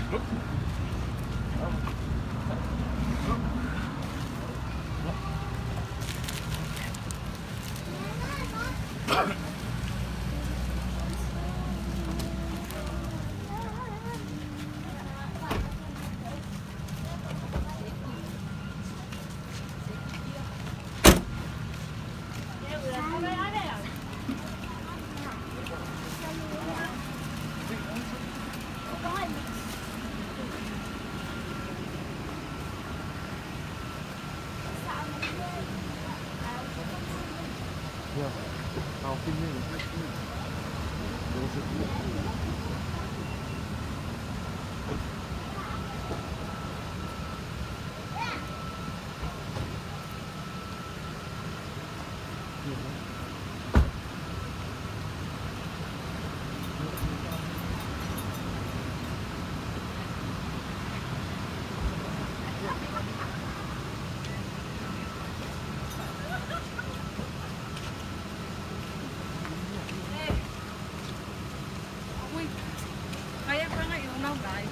Ja, auf die Mühle. Uy, kaya pa nga iunaw dahil.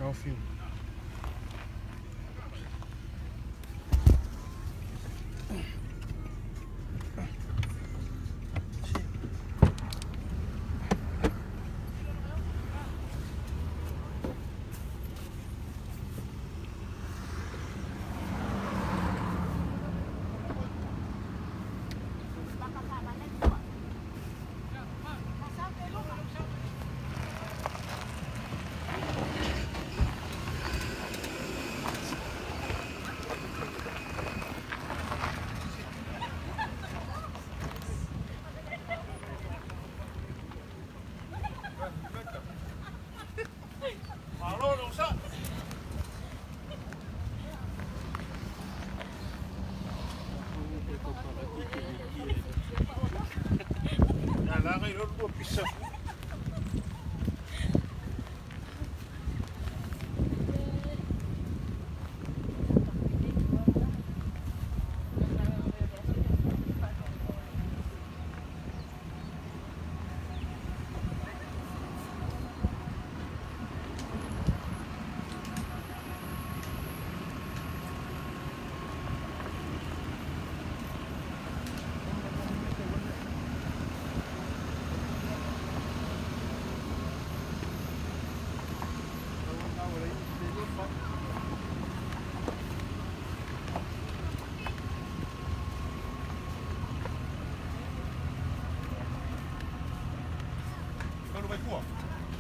Calfio.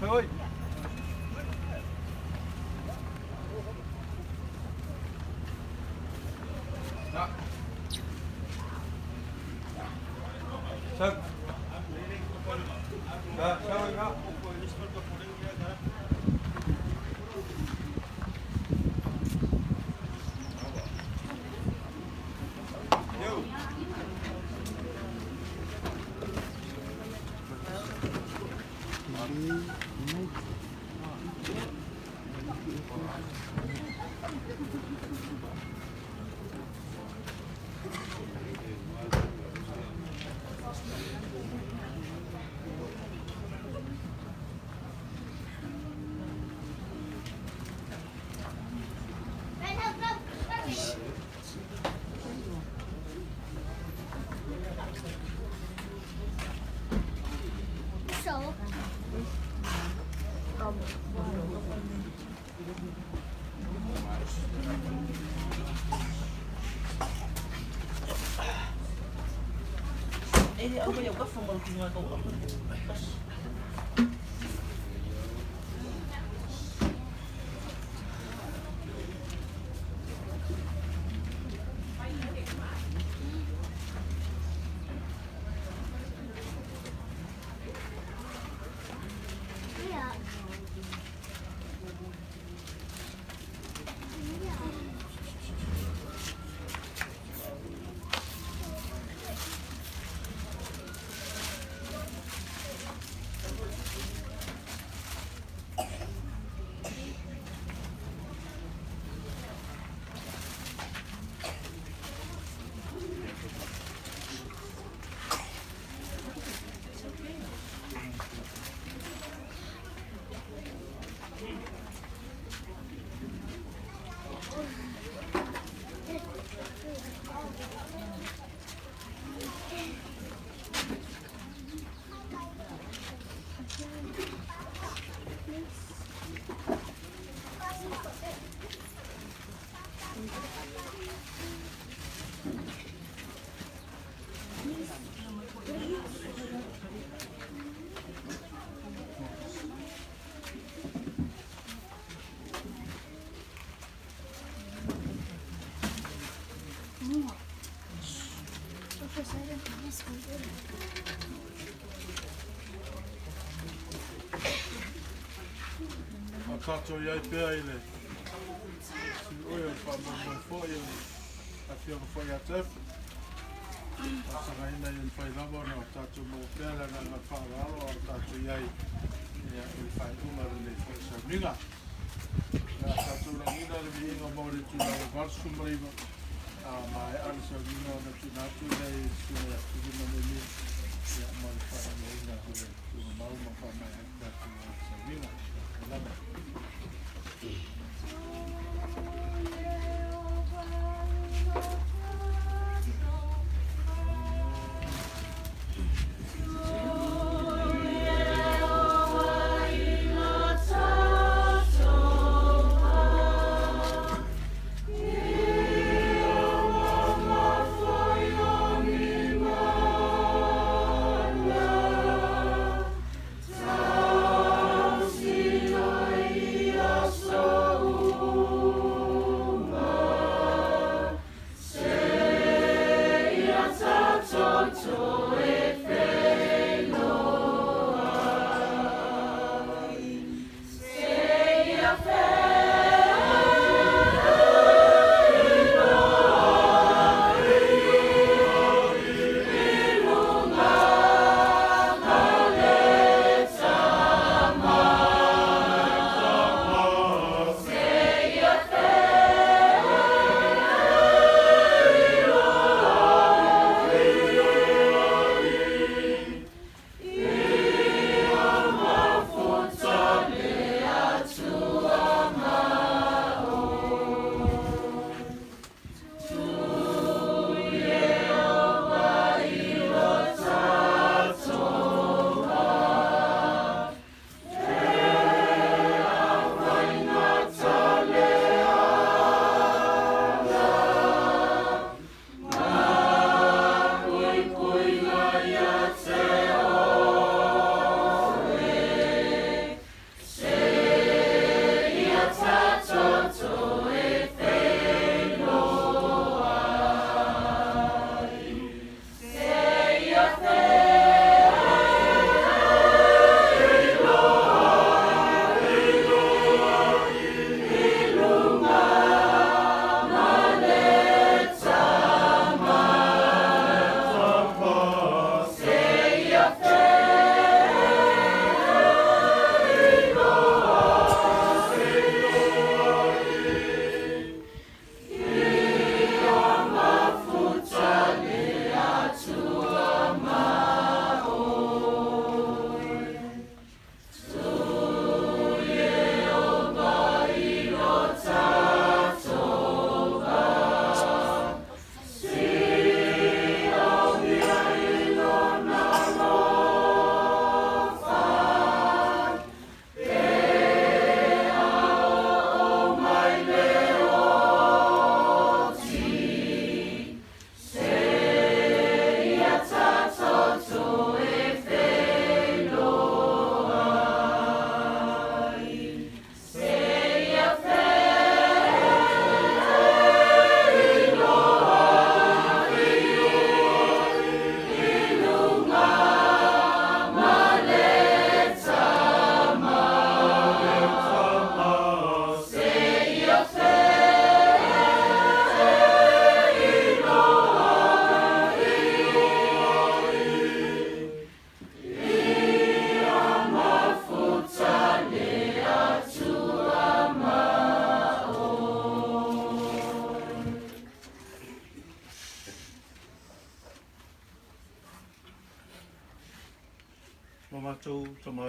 Thôi. Đó. Sơn. Đó, Sơn đó. Ini ako yung kafang balkingan ko. Tato iai pēr ele. Si oia whamama fōi ele. A whianga fōi a tefu. A sangaina i whai lama na tato mo pēra na ngā whāraro a tato iai. Ia i whai unga rene whai sa minga. Nā tato na ngina le mi inga maure tu na varsu mariva. Mai ana sa minga na tu nātu nei suna tūna me mi. Ia mai whai ana inga tu mauma whamai a tato sa minga. Lama.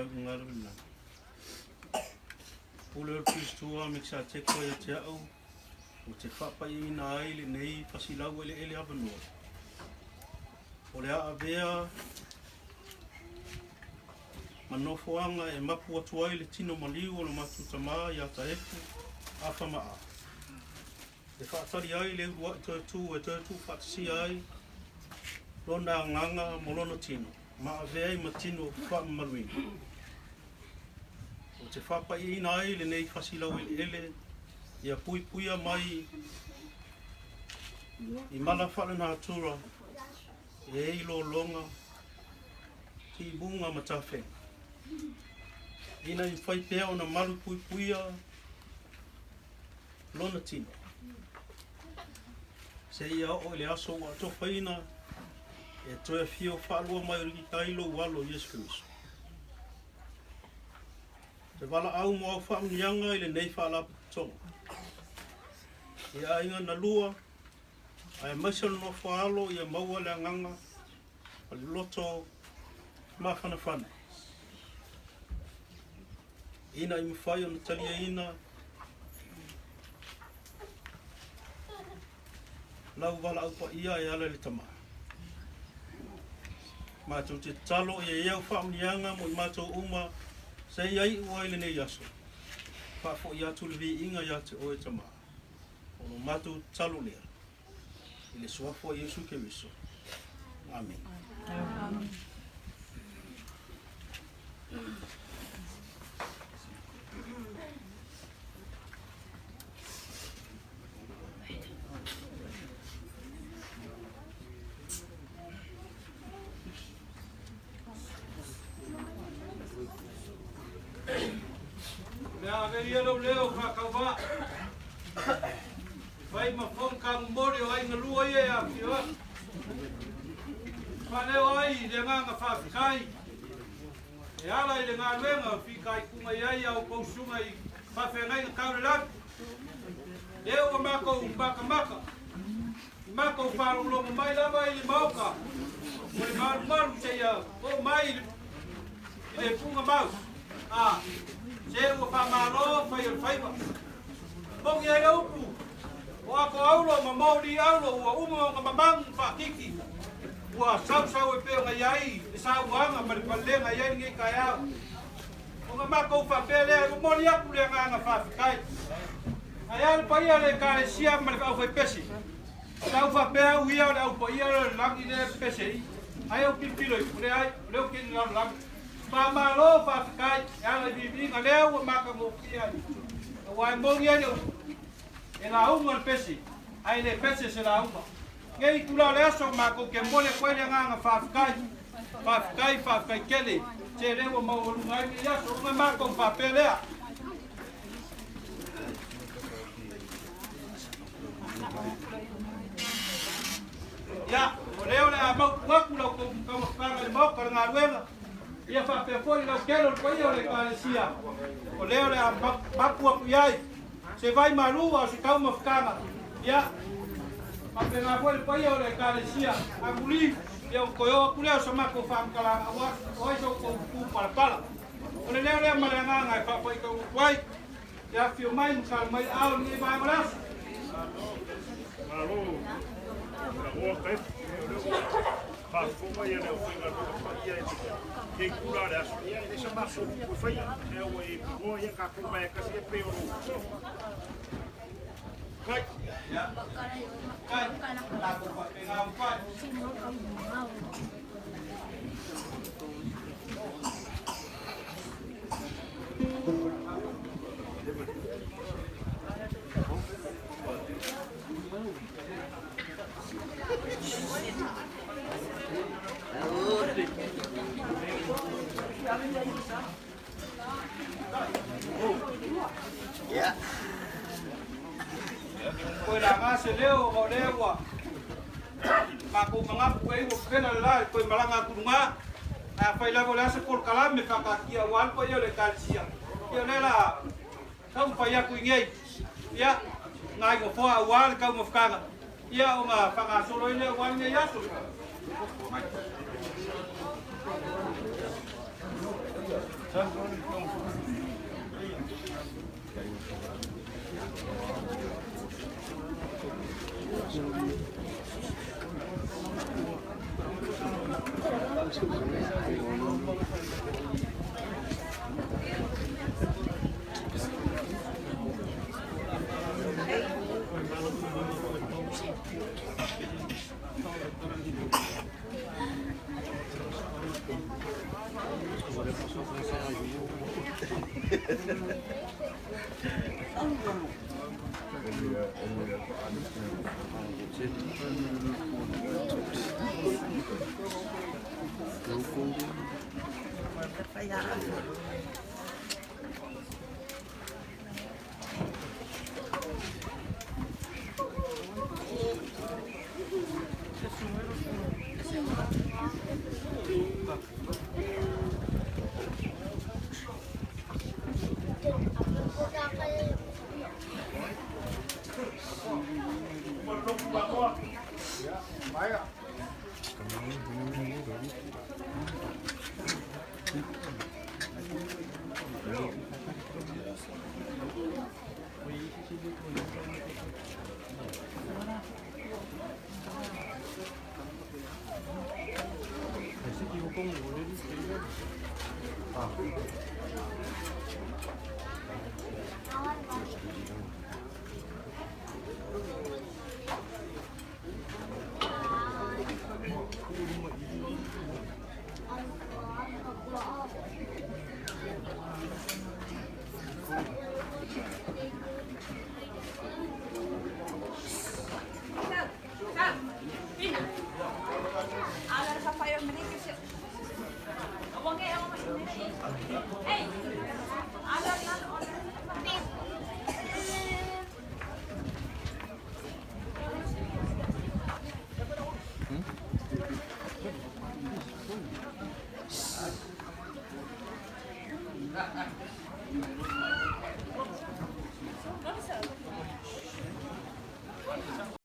ngaruna. Pule Kristua mixa te koe te au. O te whapa i na ai le nei pasilau ele avanua. O le a avea manofoanga e mapu atu ai le tino maliu o le matutama i ata efu afa maa. Le whaatari ai le ua i tōtu whaatasi ai lona nganga molono tino. Ma avea i matino whaamaruini. O te whapa i na ai le nei pasilau ele ia puia mai i mana whale na atura e ilo longa ki bunga matawhe. Ina i whai pēo na maru puia lona tino. Se ia o le aso wa towhaina e toe fio whalua mai riki kailo walo Yesu Christo. Te wala au mo au whaamnianga i le nei whala tonga. E ainga na lua, ai maisa no whaalo i a maua le anganga, a loto mawhana whana. Ina i mwhai o na talia ina, lau wala aupa ia e ala le tama. Mātou te talo e iau whaamnianga mo i mātou uma, se iai ua ile nei aso. Whafo i atu le vi inga i ate o e tama. Ono mātou talo lea. I le suafo a Yesu Keriso. Amen. Amen. Mea veria leo kakauwa. Vai mafong kang mori o ai ngalua ia ya kiwa. Whaneo ai le nganga whawhikai. E ala i le ngā luenga whikai kunga iai au pausunga i mawhengai na kaure lak. Leo wa mako maka. Mako wharulonga mai lava i le mauka. O le maru se ia o mai i le kunga mau. Se ua whamaro whai o whaiwa. Mongi ai aupu. O ako aulo ma mauri aulo ua umo ngā mamang whakiki. Ua sau e peo ngai ai. E sau wanga maripale ngai ai ngai kai au. O ngā mako whapele o mori apu le ngā whawhikai. Ai al paia le kare sia marika au whai pesi. Sau whapea uia le au paia le langi le pesi. Ai au pipilo i pure ai. Leo kini lau langi. Mamalo whawhikai. E ala i bibiringa leo ua maka mo kia. Wai mongi ai e la unga pesi, ai le pesi se la unga. Ngei kula le aso mako ke mole koe le nganga whawhikai kele, se rewa maurunga ai le aso, unga mako whapelea. Ya, o leo le a mau waku lau kama le mau kara ngā ruenga. Ia whapefori lau kero koe o le kālesia. O leo le a maku aku iai. Se vai marua se kau mafkanga ya mapena foi pai o le kalesia anguli eu koyo kule so mako fam kala awa oi so ko ku para o le le maranga ngai pa pai ko wai ya fio mai musal mai au ni vai malas Alô, o que faz como ia o ficar quem curar essa deixa passou foi eu e vou ia cá com vai que se pego kai ya kai la ko pa pega pa Yeah. Koe la ngase leo o lewa. Mako mangapu e o pena la koe malanga kurunga. Na fai la vola se por kalame whakakia wal pa yo le kalsia. Yo lela kau fai aku ngei. Ya ngai go foa wal kau mafkanga. Ya o nga whakasolo ile wal ngei aso.